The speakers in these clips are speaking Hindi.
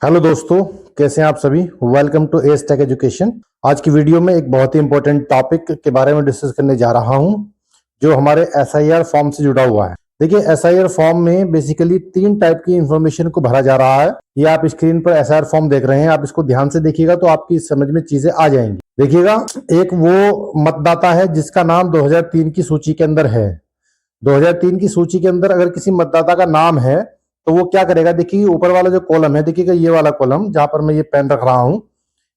हेलो दोस्तों, कैसे हैं आप सभी। Welcome to S tech education. आज की वीडियो में एक बहुत ही इंपॉर्टेंट टॉपिक के बारे में डिस्कस करने जा रहा हूं, जो हमारे एसआईआर फॉर्म से जुड़ा हुआ है। देखिए, एसआईआर फॉर्म में बेसिकली 3 टाइप की इंफॉर्मेशन को भरा जा रहा है। ये आप स्क्रीन पर एसआईआर फॉर्म देख रहे हैं, आप इसको ध्यान से देखिएगा तो आपकी समझ में चीजें आ जाएंगी। देखिएगा, एक वो मतदाता है जिसका नाम 2003 की सूची के अंदर है। 2003 की सूची के अंदर अगर किसी मतदाता का नाम है तो वो क्या करेगा, देखिए ऊपर वाला जो कॉलम है, देखिएगा ये वाला कॉलम जहां पर मैं ये पेन रख रहा हूं,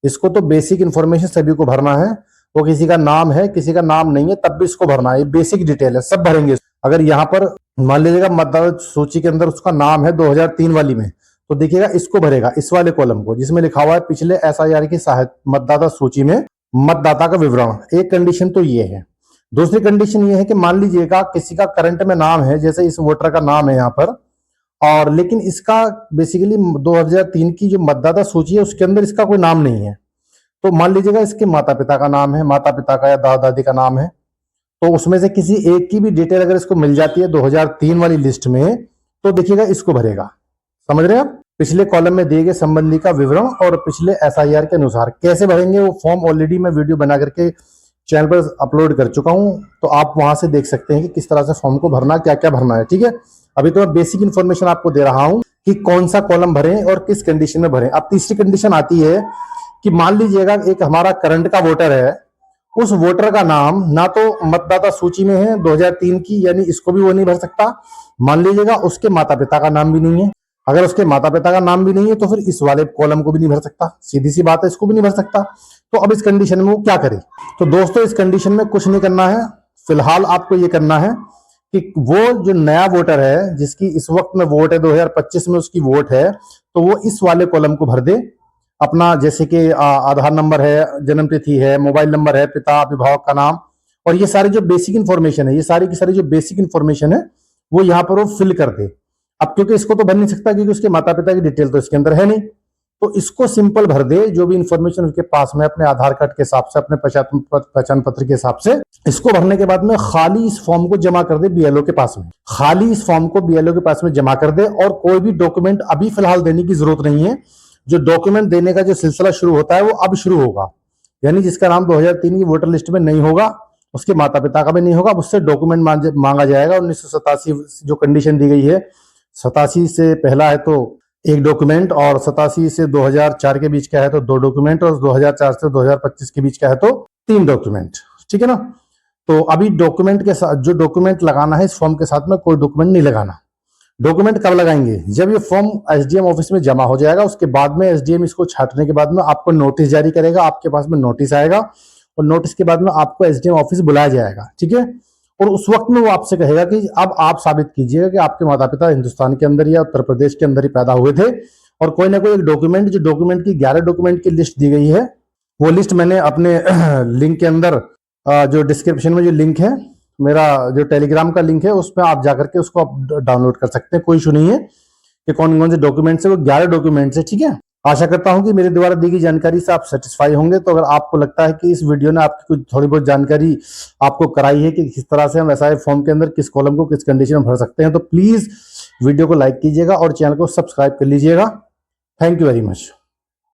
इसको तो बेसिक इन्फॉर्मेशन सभी को भरना है। वो किसी का नाम है, किसी का नाम नहीं है, तब भी इसको भरना है। ये बेसिक डिटेल है, सब भरेंगे। अगर यहाँ पर मान लीजिएगा मतदाता सूची के अंदर उसका नाम है 2003 वाली में, तो देखिएगा इसको भरेगा, इस वाले कॉलम को जिसमें लिखा हुआ है पिछले एसआईआर की सहायता मतदाता सूची में मतदाता का विवरण। एक कंडीशन तो ये है। दूसरी कंडीशन ये है कि मान लीजिएगा किसी का करंट में नाम है, जैसे इस वोटर का नाम है यहाँ पर, और लेकिन इसका बेसिकली 2003 की जो मतदाता सूची है उसके अंदर इसका कोई नाम नहीं है। तो मान लीजिएगा इसके माता पिता का नाम है, माता पिता का या दादा दादी का नाम है, तो उसमें से किसी एक की भी डिटेल अगर इसको मिल जाती है 2003 वाली लिस्ट में, तो देखिएगा इसको भरेगा। समझ रहे हैं आप। पिछले कॉलम में दिए गए संबंधी का विवरण और पिछले एसआईआर के अनुसार कैसे भरेंगे वो फॉर्म ऑलरेडी मैं वीडियो बना करके चैनल पर अपलोड कर चुका हूं, तो आप वहां से देख सकते हैं कि किस तरह से फॉर्म को भरना, क्या क्या भरना है। ठीक है, अभी तो मैं बेसिक इन्फॉर्मेशन आपको दे रहा हूं कि कौन सा कॉलम भरें और किस कंडीशन में भरें। अब तीसरी कंडीशन आती है कि मान लीजिएगा एक हमारा करंट का वोटर है, उस वोटर का नाम ना तो मतदाता सूची में है 2003 की, यानी इसको भी वो नहीं भर सकता। मान लीजिएगा उसके माता पिता का नाम भी नहीं है, अगर उसके माता पिता का नाम भी नहीं है तो फिर इस वाले कॉलम को भी नहीं भर सकता। सीधी सी बात है, इसको भी नहीं भर सकता। तो अब इस कंडीशन में वो क्या करे। तो दोस्तों, इस कंडीशन में कुछ नहीं करना है। फिलहाल आपको ये करना है कि वो जो नया वोटर है जिसकी इस वक्त में वोट है, 2025 में उसकी वोट है, तो वो इस वाले कॉलम को भर दे अपना, जैसे कि आधार नंबर है, जन्म तिथि है, मोबाइल नंबर है, पिता अभिभावक का नाम, और ये सारी जो बेसिक इन्फॉर्मेशन है, ये सारी की सारी जो बेसिक इन्फॉर्मेशन है वो यहाँ पर वो फिल कर दे। अब क्योंकि इसको तो भर नहीं सकता क्योंकि उसके माता पिता की डिटेल तो इसके अंदर है नहीं, तो इसको सिंपल भर दे जो भी इंफॉर्मेशन उसके पास में अपने आधार कार्ड के हिसाब से, अपने पहचान पत्र के हिसाब से। इसको भरने के बाद में खाली इस फॉर्म को जमा कर दे बीएलओ के पास में। खाली इस फॉर्म को बीएलओ के पास में जमा कर दे, और कोई भी डॉक्यूमेंट अभी फिलहाल देने की जरूरत नहीं है। जो डॉक्यूमेंट देने का जो सिलसिला शुरू होता है वो अब शुरू होगा। यानी जिसका नाम 2003 की वोटर लिस्ट में नहीं होगा, उसके माता पिता का भी नहीं होगा, उससे डॉक्यूमेंट मांगा जाएगा। 1987 जो कंडीशन दी गई है, 87 से पहला है तो एक डॉक्यूमेंट, और 87 से 2004 के बीच का है तो 2 डॉक्यूमेंट, और 2004 से 2025 के बीच का है तो 3 डॉक्यूमेंट। ठीक है ना। तो अभी डॉक्यूमेंट के साथ जो डॉक्यूमेंट लगाना है इस फॉर्म के साथ में कोई डॉक्यूमेंट नहीं लगाना। डॉक्यूमेंट कब लगाएंगे, जब ये फॉर्म एसडीएम ऑफिस में जमा हो जाएगा। उसके बाद में एसडीएम इसको छांटने के बाद में आपको नोटिस जारी करेगा, आपके पास में नोटिस आएगा, और नोटिस के बाद में आपको एसडीएम ऑफिस बुलाया जाएगा। ठीक है, और उस वक्त में वो आपसे कहेगा कि अब आप साबित कीजिएगा कि आपके माता पिता हिंदुस्तान के अंदर या उत्तर प्रदेश के अंदर ही पैदा हुए थे, और कोई ना कोई एक डॉक्यूमेंट, जो डॉक्यूमेंट की 11 डॉक्यूमेंट की लिस्ट दी गई है, वो लिस्ट मैंने अपने लिंक के अंदर, जो डिस्क्रिप्शन में जो लिंक है, मेरा जो टेलीग्राम का लिंक है, उसमें आप जाकर के उसको आप डाउनलोड कर सकते हैं। कोई इशू नहीं है कि कौन कौन से डॉक्यूमेंट्स है, वो 11 डॉक्यूमेंट्स है। ठीक है, आशा करता हूं कि मेरे द्वारा दी गई जानकारी से आप सेटिस्फाई होंगे। तो अगर आपको लगता है कि इस वीडियो ने आपकी कुछ थोड़ी बहुत जानकारी आपको कराई है कि किस तरह से हम एसआई फॉर्म के अंदर किस कॉलम को किस कंडीशन में भर सकते हैं, तो प्लीज वीडियो को लाइक कीजिएगा और चैनल को सब्सक्राइब कर लीजिएगा। Thank you very much.